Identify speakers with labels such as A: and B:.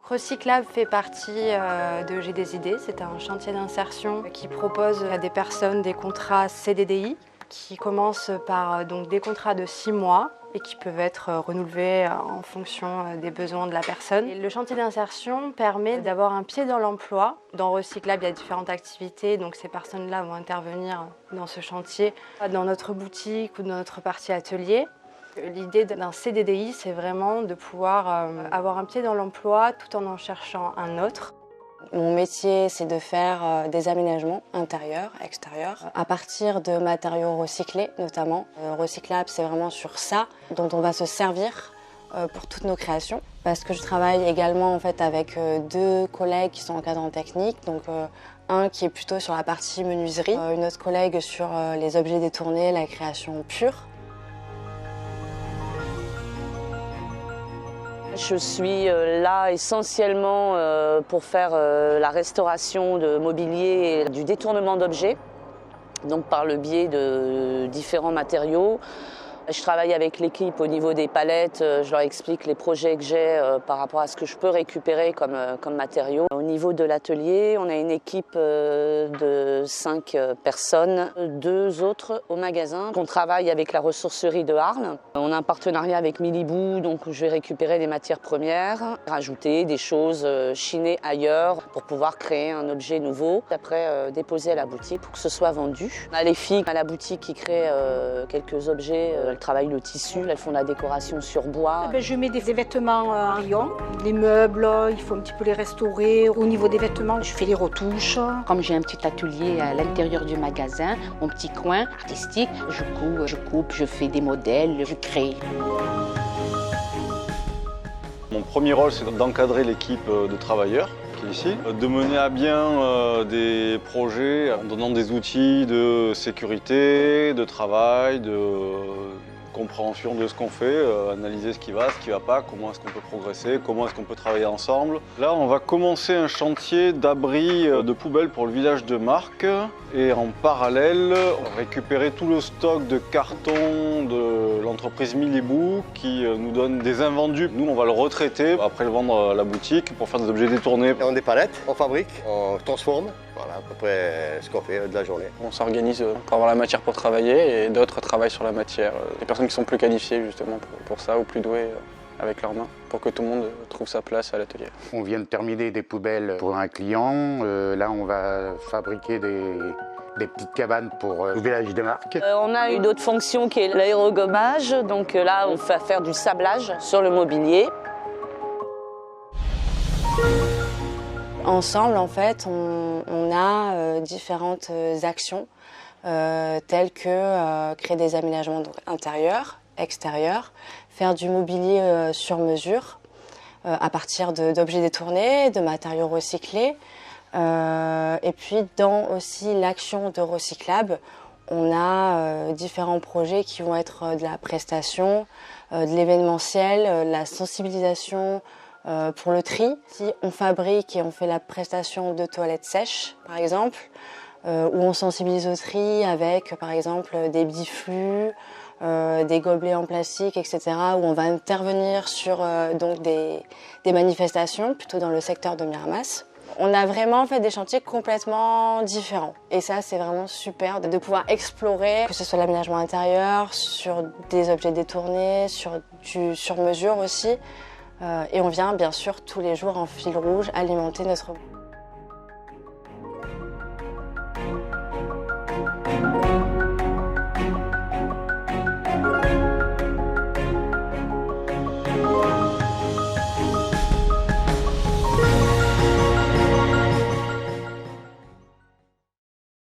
A: Recyclab fait partie de J'ai des idées. C'est un chantier d'insertion qui propose à des personnes des contrats CDDI qui commencent par donc, des contrats de 6 mois et qui peuvent être renouvelés en fonction des besoins de la personne. Et le chantier d'insertion permet d'avoir un pied dans l'emploi. Dans Recyclab, il y a différentes activités, donc ces personnes-là vont intervenir dans ce chantier, dans notre boutique ou dans notre partie atelier. L'idée d'un CDDI, c'est vraiment de pouvoir avoir un pied dans l'emploi tout en cherchant un autre.
B: Mon métier, c'est de faire des aménagements intérieurs, extérieurs, à partir de matériaux recyclés notamment. Recyclab, c'est vraiment sur ça dont on va se servir pour toutes nos créations. Parce que je travaille également en fait, avec 2 collègues qui sont encadrants techniques. Donc, un qui est plutôt sur la partie menuiserie, une autre collègue sur les objets détournés, la création pure.
C: Je suis là essentiellement pour faire la restauration de mobilier et du détournement d'objets, donc par le biais de différents matériaux. Je travaille avec l'équipe au niveau des palettes, je leur explique les projets que j'ai par rapport à ce que je peux récupérer comme matériaux. Au niveau de l'atelier, on a une équipe de 5 personnes, 2 autres au magasin. On travaille avec la ressourcerie de Arles. On a un partenariat avec Milibou, donc je vais récupérer des matières premières, rajouter des choses chinées ailleurs pour pouvoir créer un objet nouveau. Après, déposer à la boutique pour que ce soit vendu. On a les filles à la boutique qui créent quelques objets. Elles travaillent le tissu, elles font la décoration sur bois.
D: Je mets des vêtements en rayon. Les meubles, il faut un petit peu les restaurer. Au niveau des vêtements, je fais les retouches.
E: Comme j'ai un petit atelier à l'intérieur du magasin, mon petit coin artistique, je coupe, je fais des modèles, je crée.
F: Mon premier rôle, c'est d'encadrer l'équipe de travailleurs qui est ici, de mener à bien des projets en donnant des outils de sécurité, de travail, de compréhension de ce qu'on fait, analyser ce qui va pas, comment est-ce qu'on peut progresser, comment est-ce qu'on peut travailler ensemble. Là, on va commencer un chantier d'abri de poubelles pour le village de Marques et en parallèle, on va récupérer tout le stock de cartons de l'entreprise Milibou qui nous donne des invendus. Nous, on va le retraiter, après le vendre à la boutique pour faire des objets détournés.
G: On a des palettes, on fabrique, on transforme. Voilà à peu près ce qu'on fait de la journée.
H: On s'organise pour avoir la matière pour travailler et d'autres travaillent sur la matière. Des personnes qui sont plus qualifiées justement pour ça ou plus douées avec leurs mains pour que tout le monde trouve sa place à l'atelier.
I: On vient de terminer des poubelles pour un client. Là, on va fabriquer des petites cabanes pour le village de Marques.
C: On a une autre fonction qui est l'aérogommage. Donc là, on va faire du sablage sur le mobilier.
B: Ensemble, en fait, on a différentes actions telles que créer des aménagements donc, intérieurs, extérieurs, faire du mobilier sur mesure à partir d'objets détournés, de matériaux recyclés. Et puis, dans aussi l'action de Recyclab, on a différents projets qui vont être de la prestation, de l'événementiel, la sensibilisation, pour le tri, si on fabrique et on fait la prestation de toilettes sèches, par exemple, où on sensibilise au tri avec, par exemple, des biflux, des gobelets en plastique, etc., où on va intervenir sur donc des manifestations, plutôt dans le secteur de Miramas. On a vraiment fait des chantiers complètement différents. Et ça, c'est vraiment super de pouvoir explorer, que ce soit l'aménagement intérieur, sur des objets détournés, sur du sur-mesure aussi. Et on vient bien sûr tous les jours en fil rouge alimenter notre